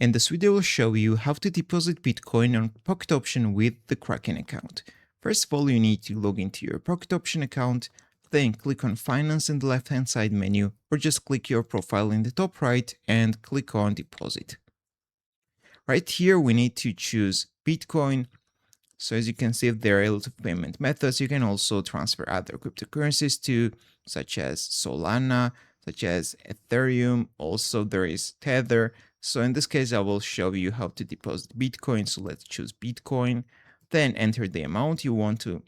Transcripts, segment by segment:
and this video will show you how to deposit Bitcoin on Pocket Option with the Kraken account. First of all, you need to log into your Pocket Option account, then click on Finance in the left-hand side menu, or just click your profile in the top right and click on Deposit. Right here, we need to choose Bitcoin. So as you can see, there are a lot of payment methods. You can also transfer other cryptocurrencies too, such as Solana, such as Ethereum. Also, there is Tether. So in this case, I will show you how to deposit Bitcoin. So let's choose Bitcoin, then enter the amount you want to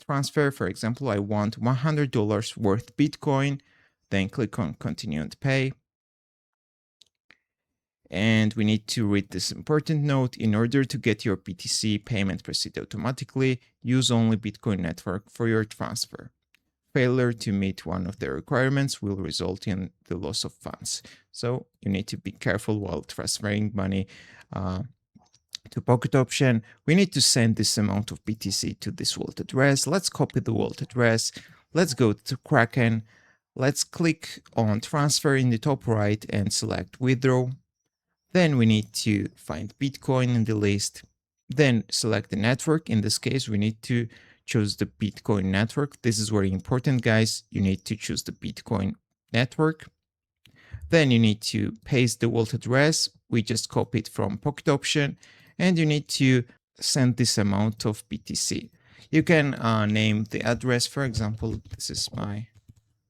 transfer. For example, I want $100 worth Bitcoin. Then click on Continue and Pay. And we need to read this important note. In order to get your BTC payment proceed automatically, use only Bitcoin network for your transfer. Failure to meet one of the requirements will result in the loss of funds. So you need to be careful while transferring money to Pocket Option. We need to send this amount of BTC to this wallet address. Let's copy the wallet address. Let's go to Kraken. Let's click on Transfer in the top right and select Withdraw. Then we need to find Bitcoin in the list, then select the network. In this case, we need to choose the Bitcoin network. This is very important, guys. You need to choose the Bitcoin network. Then you need to paste the wallet address. We just copy it from Pocket Option, and you need to send this amount of BTC. You can name the address. For example, this is my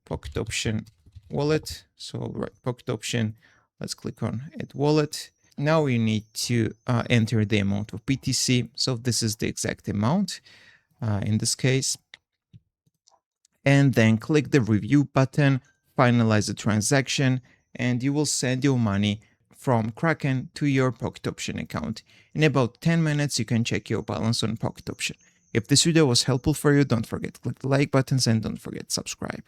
Pocket Option wallet. So I'll write Pocket Option. Let's click on Add Wallet. Now you need to enter the amount of BTC. So this is the exact amount in this case. And then click the Review button, finalize the transaction, and you will send your money from Kraken to your Pocket Option account. In about 10 minutes, you can check your balance on Pocket Option. If this video was helpful for you, don't forget to click the like buttons and don't forget to subscribe.